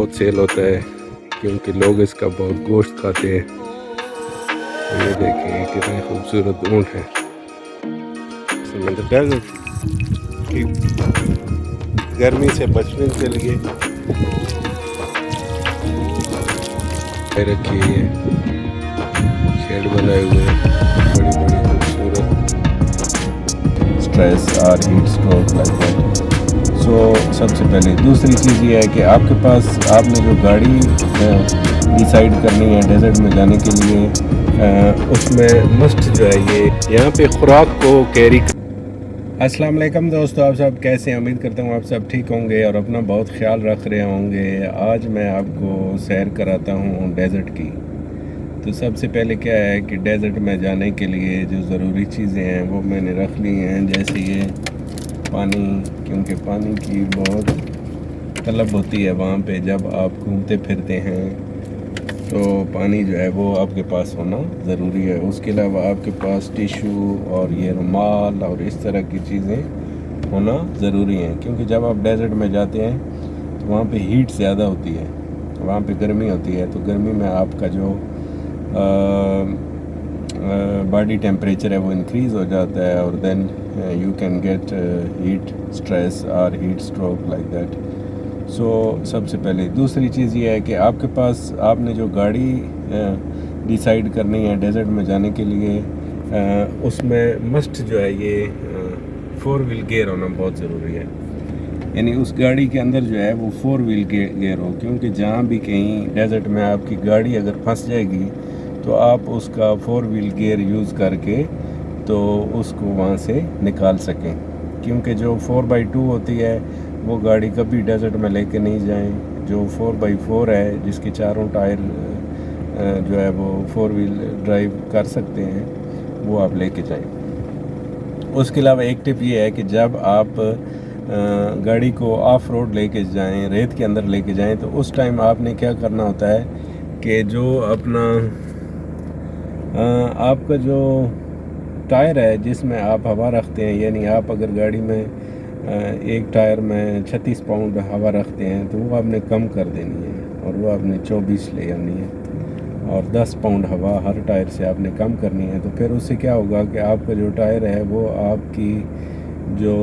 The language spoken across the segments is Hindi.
बहुत सेल होता है क्योंकि लोग इसका बहुत गोश्त खाते हैं। ये देखिए कितने खूबसूरत ऊँट हैं। समंदर डेजर्ट की गर्मी से बचने के लिए रखी है, शेड बनाए हुए हैं, बड़ी बड़ी खूबसूरत। स्ट्रेस और heat stroke like that. So सबसे पहले दूसरी चीज़ ये है कि आपके पास आपने जो गाड़ी डिसाइड करनी है डेजर्ट में जाने के लिए, उसमें मस्ट जो है ये यहाँ पे खुराक को कैरी। अस्सलाम वालेकुम दोस्तों, आप सब कैसे हैं? उम्मीद करता हूँ आप सब ठीक होंगे और अपना बहुत ख्याल रख रहे होंगे। आज मैं आपको सैर कराता हूँ डेजर्ट की। तो सबसे पहले क्या है कि डेजर्ट में जाने के लिए जो ज़रूरी चीज़ें हैं वो मैंने रख ली हैं, जैसे ये पानी, क्योंकि पानी की बहुत तलब होती है वहाँ पे जब आप घूमते फिरते हैं, तो पानी जो है वो आपके पास होना ज़रूरी है। उसके अलावा आपके पास टिशू और ये रुमाल और इस तरह की चीज़ें होना ज़रूरी हैं, क्योंकि जब आप डेजर्ट में जाते हैं तो वहाँ पे हीट ज़्यादा होती है, वहाँ पे गर्मी होती है। तो गर्मी में आपका जो बॉडी टेम्परेचर है वो इंक्रीज़ हो जाता है और then you can get heat stress और heat stroke like that. So सबसे पहले दूसरी चीज़ ये है कि आपके पास आपने जो गाड़ी डिसाइड करनी है डेजर्ट में जाने के लिए, उसमें मस्ट जो है ये 4 व्हील गियर होना बहुत ज़रूरी है। यानी उस गाड़ी के अंदर जो है वो 4 व्हील गियर हो, क्योंकि जहाँ भी कहीं डेजर्ट में आपकी गाड़ी अगर फंस जाएगी तो आप उसका 4 व्हील गियर यूज़ करके तो उसको वहाँ से निकाल सकें। क्योंकि जो 4x2 होती है वो गाड़ी कभी डेजर्ट में लेके नहीं जाएं। जो 4x4 है जिसके चारों टायर जो है वो 4 व्हील ड्राइव कर सकते हैं, वो आप लेके जाएं। उसके अलावा एक टिप ये है कि जब आप गाड़ी को ऑफ रोड लेके जाएं, रेत के अंदर लेके जाएं, तो उस टाइम आपने क्या करना होता है कि जो अपना आपका जो टायर है जिसमें आप हवा रखते हैं, यानी आप अगर गाड़ी में एक टायर में 36 पाउंड हवा रखते हैं तो वो आपने कम कर देनी है और वो आपने 24 ले आनी है, और 10 पाउंड हवा हर टायर से आपने कम करनी है। तो फिर उससे क्या होगा कि आपका जो टायर है वो आपकी जो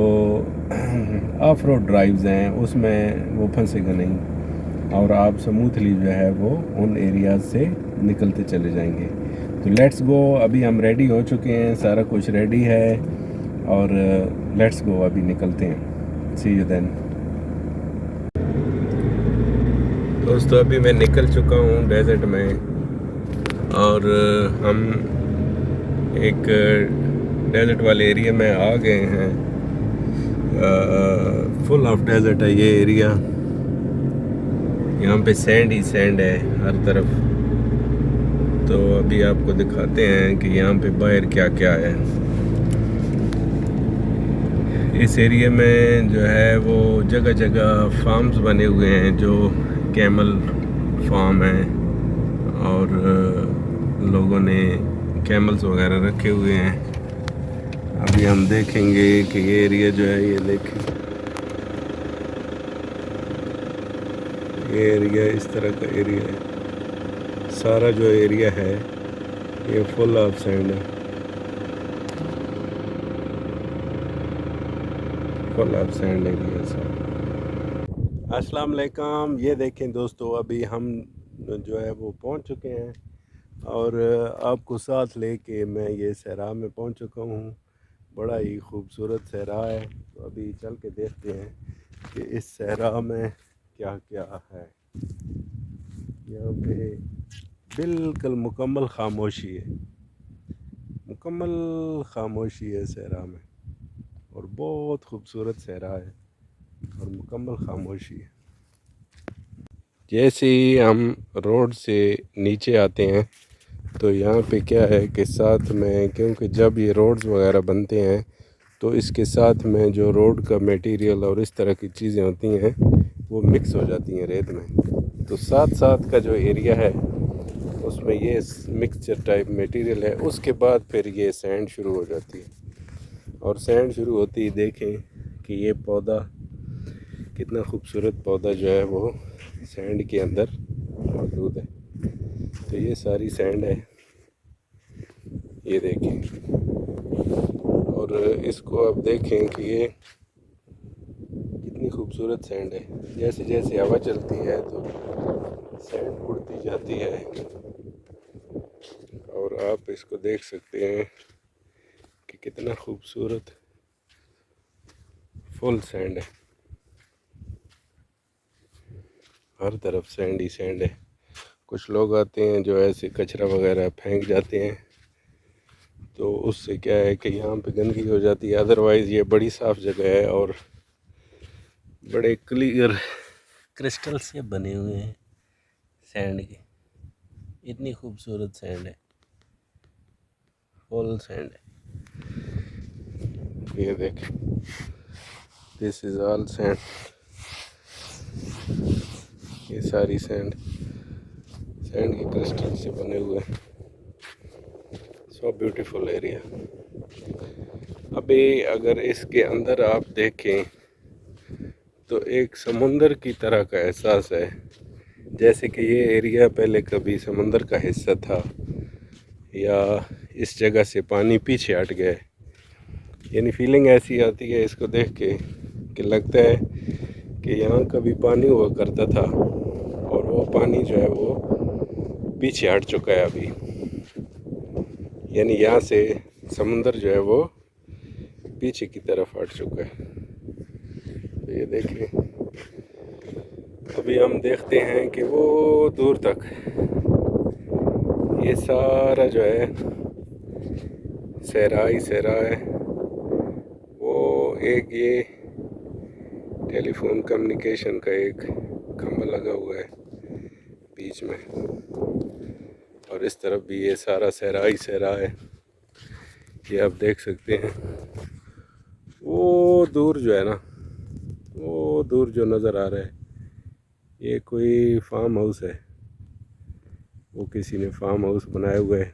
ऑफ रोड ड्राइव्स हैं उसमें वो फंसेगा नहीं और आप स्मूथली जो है वो उन एरियाज से निकलते चले जाएंगे। तो लेट्स गो, अभी हम रेडी हो चुके हैं, सारा कुछ रेडी है और लेट्स गो, अभी निकलते हैं। सी यू देन। दोस्तों अभी मैं निकल चुका हूँ डेजर्ट में और हम एक डेजर्ट वाले एरिया में आ गए हैं। फुल ऑफ डेजर्ट है ये एरिया, यहाँ पे सैंड ही सैंड है हर तरफ। तो अभी आपको दिखाते हैं कि यहाँ पे बाहर क्या क्या है। इस एरिया में जो है वो जगह जगह फार्म्स बने हुए हैं, जो कैमल फार्म है और लोगों ने कैमल्स वगैरह रखे हुए हैं। अभी हम देखेंगे कि ये एरिया जो है, ये देखें, ये एरिया इस तरह का एरिया है। सारा जो एरिया है ये फुल ऑफ सैंड है, फुल ऑफ सैंड है ये सब। अस्सलाम वालेकुम। ये देखें दोस्तों, अभी हम जो है वो पहुंच चुके हैं और आपको साथ लेके मैं ये सहरा में पहुंच चुका हूँ। बड़ा ही खूबसूरत सहरा है। तो अभी चल के देखते हैं कि इस सहरा में क्या क्या है। यहाँ पे बिल्कुल मुकम्मल खामोशी है, मुकम्मल खामोशी है सहरा में, और बहुत खूबसूरत सहरा है और मुकम्मल खामोशी है। जैसे ही हम रोड से नीचे आते हैं तो यहाँ पे क्या है कि साथ में, क्योंकि जब ये रोड्स वगैरह बनते हैं तो इसके साथ में जो रोड का मटेरियल और इस तरह की चीज़ें होती हैं वो मिक्स हो जाती हैं रेत में। तो साथ साथ का जो एरिया है उसमें ये मिक्सचर टाइप मटेरियल है। उसके बाद फिर ये सैंड शुरू हो जाती है और सैंड शुरू होती ही देखें कि ये पौधा, कितना खूबसूरत पौधा जो है वो सैंड के अंदर मौजूद है। तो ये सारी सैंड है, ये देखें। और इसको अब देखें कि ये कितनी खूबसूरत सैंड है। जैसे जैसे हवा चलती है तो सैंड उड़ती जाती है और आप इसको देख सकते हैं कि कितना खूबसूरत फुल सैंड है। हर तरफ सैंड ही सैंड है। कुछ लोग आते हैं जो ऐसे कचरा वगैरह फेंक जाते हैं, तो उससे क्या है कि यहाँ पे गंदगी हो जाती है। अदरवाइज़ ये बड़ी साफ़ जगह है और बड़े क्लियर क्रिस्टल से बने हुए हैं सैंड के। इतनी खूबसूरत सैंड है, फुल सैंड है। ये देखें, दिस इज़ ऑल सैंड। ये सारी सैंड के क्रिस्टल से बने हुए हैं। So beautiful area. अभी अगर इसके अंदर आप देखें तो एक समुंदर की तरह का एहसास है, जैसे कि ये एरिया पहले कभी समुंदर का हिस्सा था या इस जगह से पानी पीछे हट गया है। यानी फीलिंग ऐसी आती है इसको देख के कि लगता है कि यहाँ कभी पानी हुआ करता था और वो पानी जो है वो पीछे हट चुका है अभी। यानी यहाँ से समुंदर जो है वो पीछे की तरफ हट चुका है। तो ये देखें, अभी हम देखते हैं कि वो दूर तक ये सारा जो है सहरा ही सहरा है। वो एक ये टेलीफोन कम्युनिकेशन का एक खंभा लगा हुआ है बीच में, और इस तरफ भी ये सारा सहरा ही सहरा है। ये आप देख सकते हैं। वो दूर जो है ना, वो दूर जो नज़र आ रहा है ये कोई फार्म हाउस है। वो किसी ने फार्म हाउस बनाए हुए है।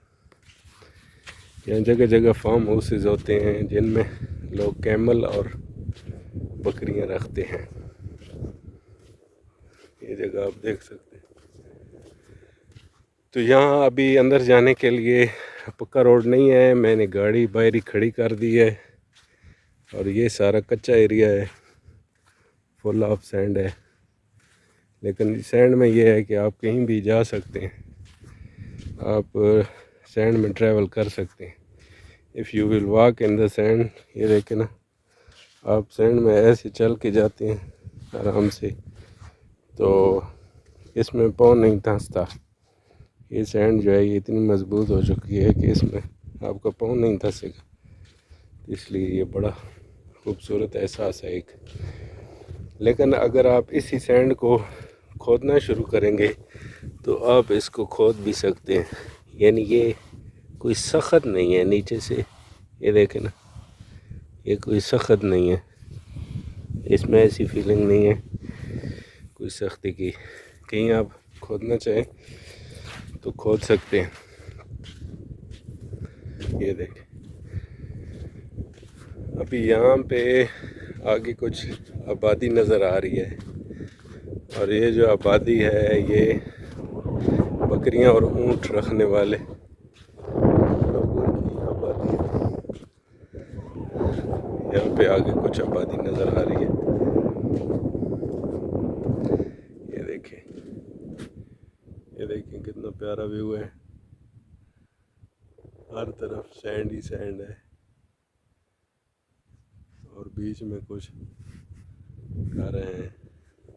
यहाँ जगह जगह फार्म हाउसेस होते हैं जिनमें लोग कैमल और बकरियां रखते हैं। ये जगह आप देख सकते हैं। तो यहाँ अभी अंदर जाने के लिए पक्का रोड नहीं है। मैंने गाड़ी बाहर ही खड़ी कर दी है और ये सारा कच्चा एरिया है, फुल ऑफ सैंड है। लेकिन सैंड में ये है कि आप कहीं भी जा सकते हैं, आप सैंड में ट्रैवल कर सकते हैं। If you will walk in the sand, ये देखें ना, आप सैंड में ऐसे चल के जाते हैं आराम से, तो इसमें पाँव नहीं धंसता। ये सैंड जो है ये इतनी मज़बूत हो चुकी है कि इसमें आपका पाँव नहीं धंसेगा। इसलिए ये बड़ा खूबसूरत एहसास है एक। लेकिन अगर आप इसी सैंड को खोदना शुरू करेंगे तो आप इसको खोद भी सकते हैं। यानी ये कोई सख्त नहीं है नीचे से, ये देखें ना, ये कोई सख्त नहीं है। इसमें ऐसी फीलिंग नहीं है कोई सख्ती की। कहीं आप खोदना चाहें तो खोद सकते हैं। ये देखें, अभी यहाँ पे आगे कुछ आबादी नज़र आ रही है और ये जो आबादी है ये बकरियां और ऊंट रखने वाले लोगों की आबादी है। यहाँ पे आगे कुछ आबादी नज़र आ रही है। ये देखें कितना प्यारा व्यू है। हर तरफ सैंड ही सैंड है और बीच में कुछ घर हैं।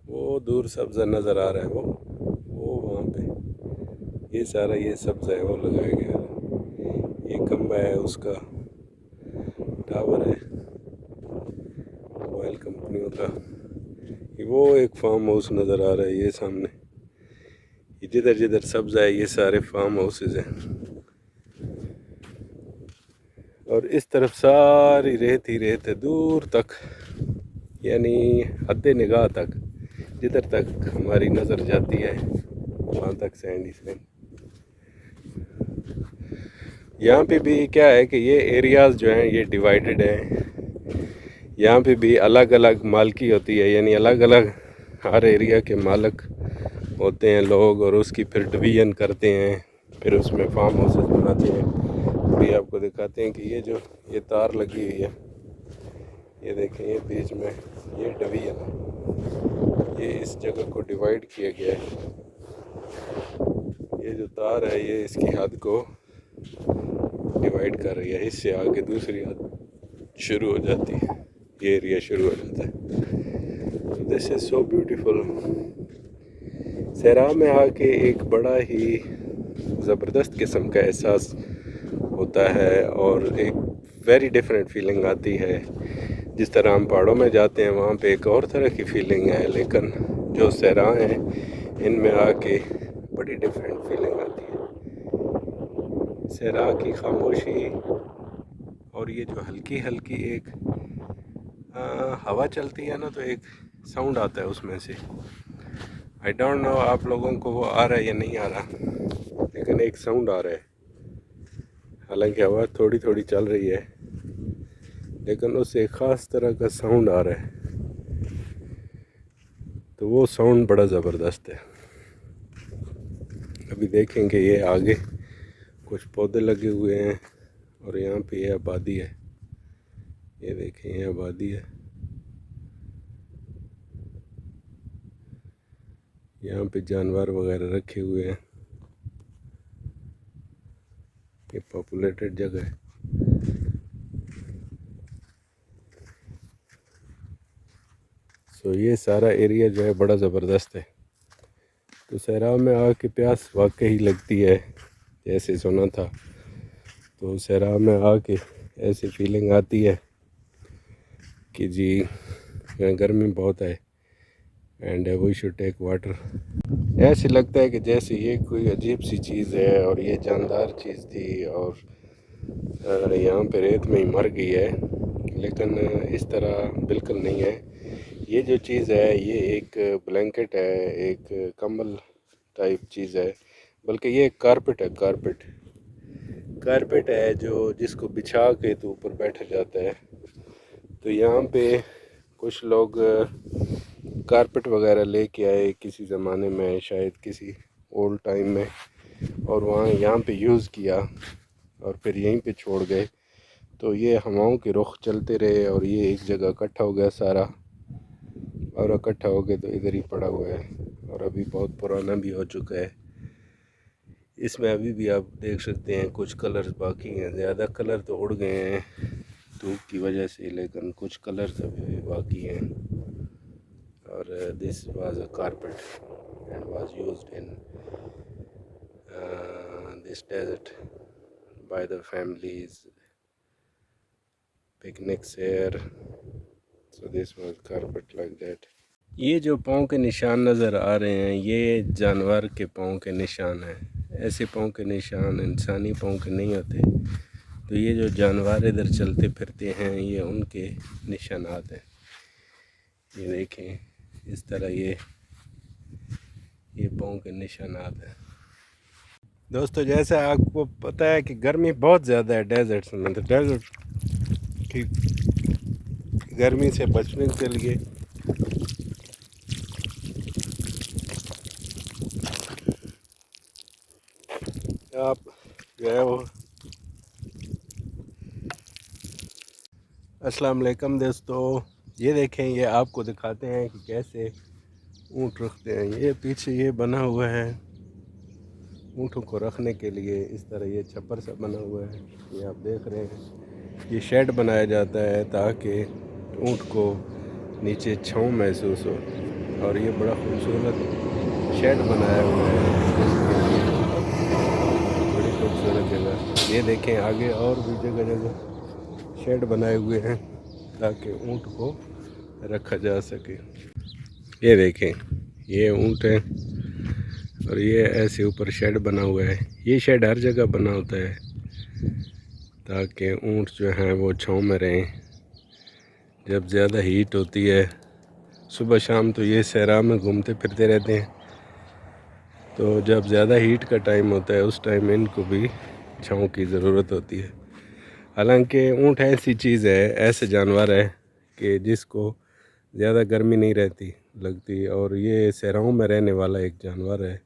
वो दूर सब्ज़ा नज़र आ रहा है, वो वहाँ पे ये सारा ये सब्ज़ा है वो लगाया गया है। ये खंबा है, उसका टावर है मोबाइल कंपनियों का। वो एक फार्म हाउस नज़र आ रहा है ये सामने। जिधर जिधर सब्ज़ा है ये सारे फार्म हाउसेज हैं और इस तरफ सारी रेत ही रेत है दूर तक, यानी हद निगाह तक, जिधर तक हमारी नज़र जाती है वहाँ तक सैंड ही सैंड। यहाँ पे भी क्या है कि ये एरियाज़ जो हैं ये डिवाइडेड हैं। यहाँ पे भी अलग अलग मालकी होती है, यानी अलग अलग हर एरिया के मालिक होते हैं लोग और उसकी फिर डिवीजन करते हैं, फिर उसमें फार्म हाउसेस बनाते हैं। अभी आपको दिखाते हैं कि ये तार लगी हुई है, ये देखें, ये बीच में ये डिवीजन है, ये इस जगह को डिवाइड किया गया है। ये जो तार है ये इसकी हद को डिवाइड कर रही है, इससे आगे दूसरी हद शुरू हो जाती है, ये एरिया शुरू हो जाता है। This is so beautiful. सैराब में आके एक बड़ा ही ज़बरदस्त किस्म का एहसास होता है और एक वेरी डिफरेंट फीलिंग आती है। जिस तरह हम पहाड़ों में जाते हैं वहाँ पे एक और तरह की फीलिंग है, लेकिन जो सैरा हैं इनमें आके बड़ी डिफरेंट फीलिंग आती है। सैरा की खामोशी और ये जो हल्की हल्की एक हवा चलती है ना, तो एक साउंड आता है उसमें से। आई डोंट नो आप लोगों को वो आ रहा है या नहीं आ रहा, लेकिन एक साउंड आ रहा है। हालांकि हवा थोड़ी थोड़ी चल रही है, लेकिन उससे एक ख़ास तरह का साउंड आ रहा है, तो वो साउंड बड़ा ज़बरदस्त है। अभी देखेंगे ये आगे कुछ पौधे लगे हुए हैं और यहाँ पे ये आबादी है, ये देखें ये आबादी है। यहाँ पे जानवर वगैरह रखे हुए हैं, ये पॉपुलेटेड जगह है। तो ये सारा एरिया जो है बड़ा ज़बरदस्त है। तो सैराब में आके प्यास वाकई लगती है, जैसे सुना था। तो सैराब में आके ऐसी फीलिंग आती है कि जी गर्मी बहुत है and we should take water. ऐसे लगता है कि जैसे ये कोई अजीब सी चीज़ है और ये जानदार चीज़ थी और यहाँ पे रेत में ही मर गई है, लेकिन इस तरह बिल्कुल नहीं है। ये जो चीज़ है ये एक ब्लैंकेट है, एक कंबल टाइप चीज़ है, बल्कि ये एक कारपेट है। कारपेट है जो जिसको बिछा के तो ऊपर बैठा जाता है। तो यहाँ पे कुछ लोग कारपेट वगैरह लेके आए किसी ज़माने में, शायद किसी ओल्ड टाइम में, और वहाँ यहाँ पे यूज़ किया और फिर यहीं पे छोड़ गए। तो ये हवाओं के रुख चलते रहे और ये एक जगह इकट्ठा हो गया सारा, और इकट्ठा हो गया तो इधर ही पड़ा हुआ है और अभी बहुत पुराना भी हो चुका है। इसमें अभी भी आप देख सकते हैं कुछ कलर्स बाकी हैं, ज़्यादा कलर तो उड़ गए हैं धूप की वजह से, लेकिन कुछ कलर्स अभी भी बाकी हैं। और this was a carpet and was used in this desert by the families picnics here. So this was carpet like that. ये जो पाँव के निशान नज़र आ रहे हैं ये जानवर के पाँव के निशान हैं। ऐसे पाँव के निशान इंसानी पाँव के नहीं होते। तो ये जो जानवर इधर चलते फिरते हैं ये उनके निशानात हैं। ये देखें इस तरह ये पाँव के निशानात हैं। दोस्तों जैसा आपको पता है कि गर्मी बहुत ज़्यादा है डेजर्ट्स में, तो डेजर्ट की गर्मी से बचने के लिए आप जो है वो अस्सलाम वालेकुम दोस्तों, ये देखें, ये आपको दिखाते हैं कि कैसे ऊँट रखते हैं। ये पीछे ये बना हुआ है ऊँटों को रखने के लिए, इस तरह ये छप्पर सा बना हुआ है, ये आप देख रहे हैं। ये शेड बनाया जाता है ताकि ऊँट को नीचे छाँव महसूस हो, और ये बड़ा खूबसूरत शेड बनाया हुआ है, बड़ी खूबसूरत जगह। ये देखें आगे और भी जगह जगह शेड बनाए हुए हैं ताकि ऊँट को रखा जा सके। ये देखें ये ऊँट है और ये ऐसे ऊपर शेड बना हुआ है। ये शेड हर जगह बना होता है ताकि ऊँट जो हैं वो छाँव में रहें। जब ज़्यादा हीट होती है सुबह शाम तो ये सहरा में घूमते फिरते रहते हैं, तो जब ज़्यादा हीट का टाइम होता है उस टाइम इनको भी छाँव की ज़रूरत होती है। हालांकि ऊँट ऐसी चीज़ है, ऐसे जानवर है कि जिसको ज़्यादा गर्मी नहीं रहती, लगती है। और ये सहराओं में रहने वाला एक जानवर है,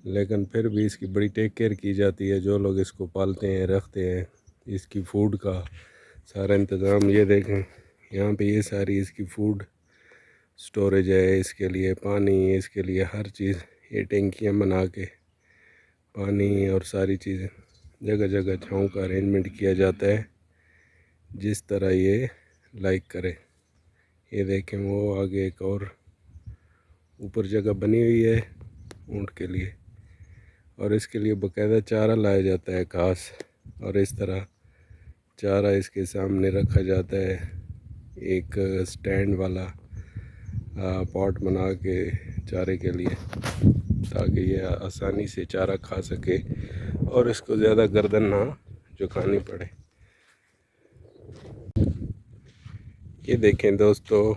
लेकिन फिर भी इसकी बड़ी टेक केयर की जाती है। जो लोग इसको पालते हैं, रखते हैं, इसकी फ़ूड का सारा इंतज़ाम। ये देखें यहाँ पे ये सारी इसकी फ़ूड स्टोरेज है, इसके लिए पानी, इसके लिए हर चीज़। ये टैंकियाँ बना के पानी और सारी चीज़ें जगह जगह छाँव का अरेंजमेंट किया जाता है जिस तरह ये लाइक करे। ये देखें वो आगे एक और ऊपर जगह बनी हुई है ऊँट के लिए, और इसके लिए बाकायदा चारा लाया जाता है, घास। और इस तरह चारा इसके सामने रखा जाता है, एक स्टैंड वाला पॉट बना के चारे के लिए, ताकि ये आसानी से चारा खा सके और इसको ज़्यादा गर्दन ना झुकानी पड़े। ये देखें दोस्तों,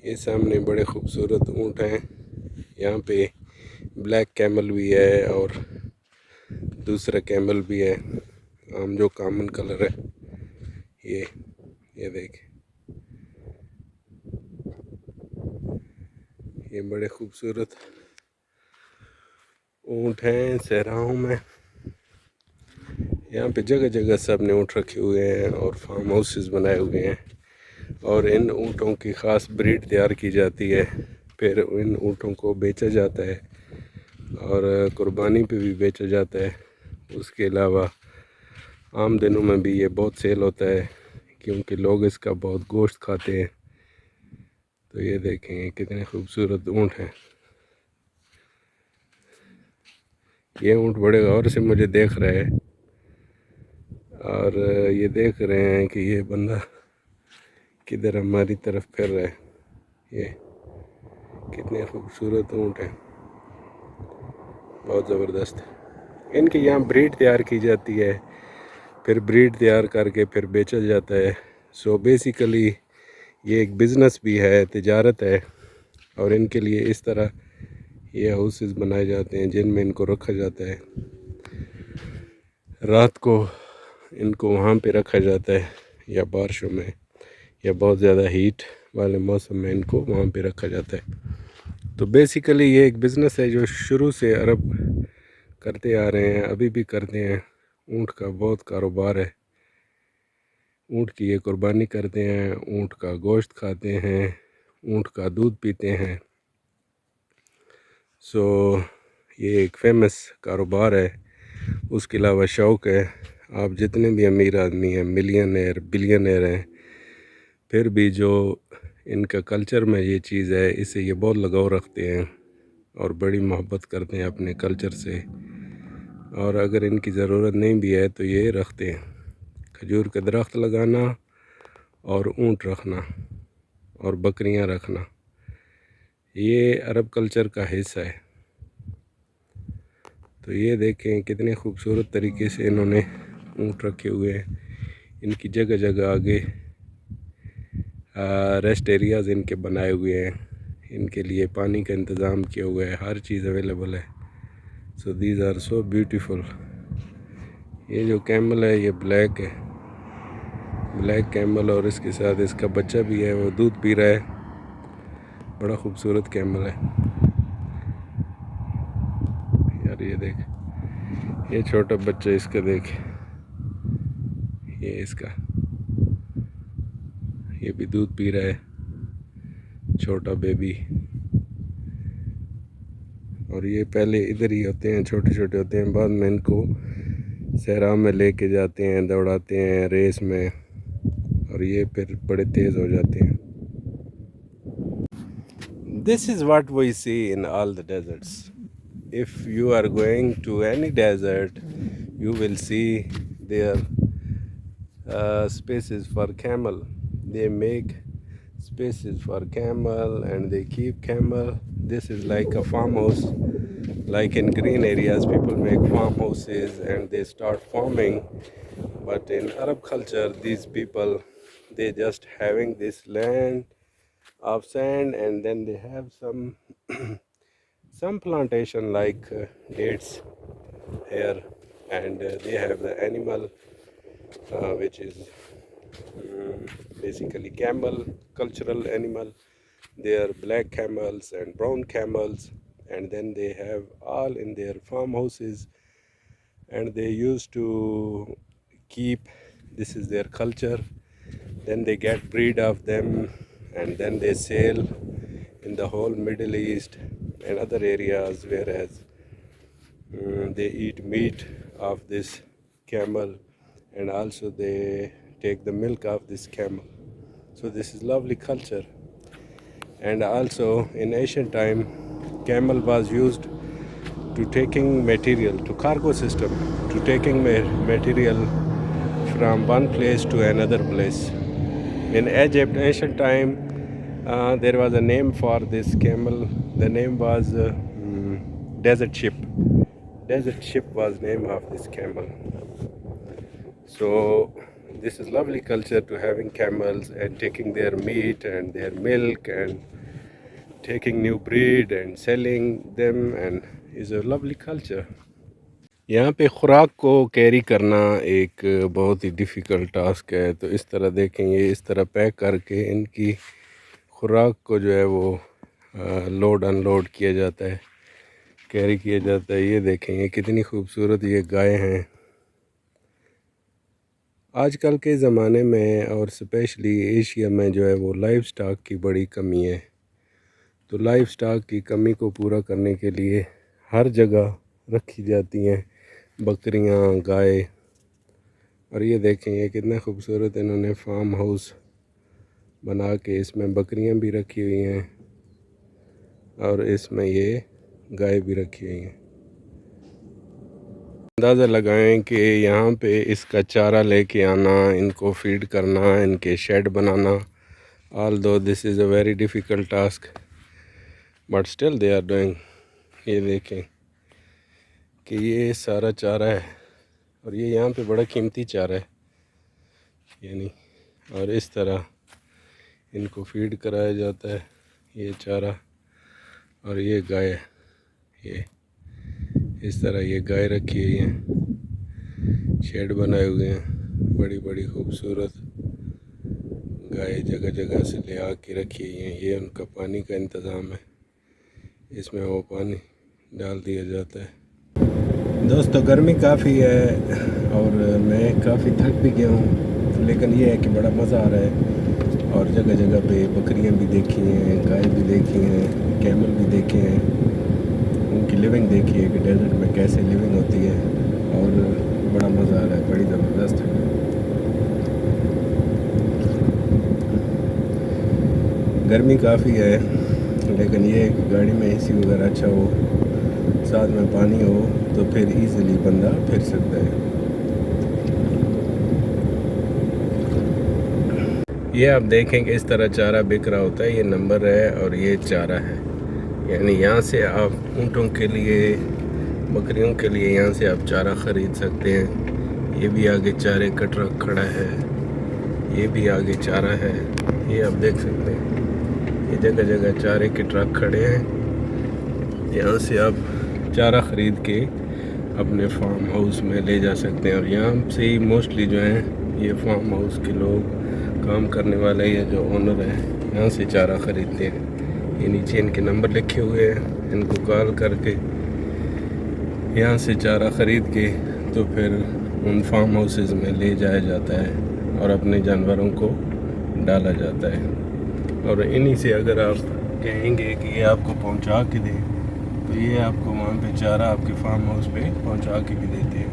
ये सामने बड़े ख़ूबसूरत ऊँट हैं। यहाँ पे ब्लैक कैमल भी है और दूसरा कैमल भी है, आम जो कॉमन कलर है। ये देखें, ये बड़े खूबसूरत ऊँट हैं सहराओं में। यहाँ पे जगह जगह सब ने ऊँट रखे हुए हैं और फार्म हाउसेस बनाए हुए हैं, और इन ऊँटों की ख़ास ब्रीड तैयार की जाती है। फिर इन ऊँटों को बेचा जाता है और कुर्बानी पे भी बेचा जाता है। उसके अलावा आम दिनों में भी ये बहुत सेल होता है, क्योंकि लोग इसका बहुत गोश्त खाते हैं। तो ये देखें कितने खूबसूरत ऊँट हैं। ये ऊँट बड़े गौर से मुझे देख रहे हैं और ये देख रहे हैं कि ये बंदा किधर हमारी तरफ फिर रहा है। ये कितने खूबसूरत ऊँट हैं, बहुत ज़बरदस्त। इनकी यहाँ ब्रीड तैयार की जाती है, फिर ब्रीड तैयार करके फिर बेचा जाता है। सो बेसिकली ये एक बिज़नेस भी है, तिजारत है। और इनके लिए इस तरह ये हाउसेस बनाए जाते हैं जिनमें इनको रखा जाता है। रात को इनको वहाँ पे रखा जाता है, या बारिशों में या बहुत ज़्यादा हीट वाले मौसम में इनको वहाँ पे रखा जाता है। तो बेसिकली ये एक बिज़नेस है जो शुरू से अरब करते आ रहे हैं, अभी भी करते हैं। ऊँट का बहुत कारोबार है। ऊँट की ये कुर्बानी करते हैं, ऊँट का गोश्त खाते हैं, ऊँट का दूध पीते हैं। सो ये एक फेमस कारोबार है। उसके अलावा शौक़ है। आप जितने भी अमीर आदमी हैं, मिलियनेयर, बिलियनेयर हैं, फिर भी जो इनका कल्चर में ये चीज़ है, इससे ये बहुत लगाव रखते हैं और बड़ी मोहब्बत करते हैं अपने कल्चर से। और अगर इनकी ज़रूरत नहीं भी है तो ये रखते हैं। खजूर के दरख्त लगाना और ऊँट रखना और बकरियां रखना, ये अरब कल्चर का हिस्सा है। तो ये देखें कितने खूबसूरत तरीके से इन्होंने ऊँट रखे हुए हैं। इनकी जगह जगह आगे रेस्ट एरियाज़ इनके बनाए हुए हैं, इनके लिए पानी का इंतज़ाम किया हुआ है, हर चीज़ अवेलेबल है। So these are so beautiful. ये जो कैमल है ये ब्लैक है, ब्लैक कैमल, और इसके साथ इसका बच्चा भी है, वो दूध पी रहा है। बड़ा खूबसूरत कैमल है यार। ये देख, ये छोटा बच्चा इसका देख, ये इसका, ये भी दूध पी रहा है, छोटा बेबी। और ये पहले इधर ही होते हैं, छोटे छोटे होते हैं, बाद में इनको सहरा में लेके जाते हैं, दौड़ाते हैं रेस में, और ये फिर बड़े तेज़ हो जाते हैं। This is what we see in all the deserts. If you are going to any desert, you will see there spaces for camel. They make spaces for camel and they keep camel. This is like a farmhouse. Like in green areas, people make farmhouses and they start farming. But in Arab culture, these people, they just having this land of sand, and then they have some some plantation like dates here, and they have the animal which is basically camel, cultural animal. their black camels and brown camels, and then they have all in their farmhouses, and they used to keep, this is their culture. Then they get breed of them, and then they sell in the whole Middle East and other areas, whereas they eat meat of this camel, and also they take the milk of this camel. So this is lovely culture. And also in ancient time, camel was used to taking material, to cargo system, to taking material from one place to another place. In Egypt, ancient time, there was a name for this camel. The name was desert ship. Desert ship was name of this camel. So this is lovely culture to having camels and taking their meat and their milk and taking new breed and selling them, and is a lovely culture. यहाँ पे खुराक को कैरी करना एक बहुत ही डिफ़िकल्ट टास्क है। तो इस तरह देखेंगे, इस तरह पैक करके इनकी खुराक को जो है वो लोड अनलोड किया जाता है, कैरी किया जाता है। ये देखेंगे कितनी खूबसूरत ये गाय हैं। आजकल के ज़माने में और स्पेशली एशिया में जो है वो लाइव स्टॉक की बड़ी कमी है। तो लाइव स्टॉक की कमी को पूरा करने के लिए हर जगह रखी जाती हैं बकरियां, गाय। और ये देखें ये कितना खूबसूरत इन्होंने फार्म हाउस बना के इसमें बकरियां भी रखी हुई हैं और इसमें ये गाय भी रखी हुई हैं। अंदाज़ा लगाएं कि यहाँ पे इसका चारा लेके आना, इनको फीड करना, इनके शेड बनाना, although this is a very difficult task, but still they are doing। ये देखें कि ये सारा चारा है और ये यहाँ पे बड़ा कीमती चारा है यानी, और इस तरह इनको फीड कराया जाता है ये चारा। और ये गाय, ये इस तरह ये गाय रखी हुई हैं, शेड बनाए हुए हैं, बड़ी बड़ी खूबसूरत गाय जगह जगह से ले आके रखी हुई हैं। ये उनका पानी का इंतज़ाम है, इसमें वो पानी डाल दिया जाता है। दोस्तों गर्मी काफ़ी है और मैं काफ़ी थक भी गया हूँ, लेकिन ये है कि बड़ा मज़ा आ रहा है। और जगह जगह पे बकरियाँ भी देखी हैं, गाय भी देखी हैं, कैमल भी देखे हैं, उनकी लिविंग देखी है कि डेजर्ट में कैसे लिविंग होती है, और बड़ा मज़ा आ रहा है, बड़ी ज़बरदस्त है। गर्मी काफ़ी है, लेकिन ये है कि गाड़ी में एसी वगैरह अच्छा हो, साथ में पानी हो, तो फिर इजीली बंदा फिर सकता है। ये आप देखें कि इस तरह चारा बिक रहा होता है, ये नंबर है और ये चारा है। यानी यहाँ से आप ऊँटों के लिए, बकरियों के लिए यहाँ से आप चारा ख़रीद सकते हैं। ये भी आगे चारे का ट्रक खड़ा है, ये भी आगे चारा है, ये आप देख सकते हैं। ये जगह जगह चारे के ट्रक खड़े हैं, यहाँ से आप चारा ख़रीद के अपने फार्म हाउस में ले जा सकते हैं। और यहाँ से ही मोस्टली जो हैं ये फार्म हाउस के लोग, काम करने वाले या जो ओनर हैं, यहाँ से चारा ख़रीदते हैं। ये नीचे इनके नंबर लिखे हुए हैं, इनको कॉल करके यहाँ से चारा ख़रीद के तो फिर उन फार्म हाउसेस में ले जाया जाता है और अपने जानवरों को डाला जाता है। और इन्हीं से अगर आप कहेंगे कि ये आपको पहुँचा के दें, तो ये आपको वहाँ पे चारा आपके फार्म हाउस पे पहुँचा के भी देते हैं।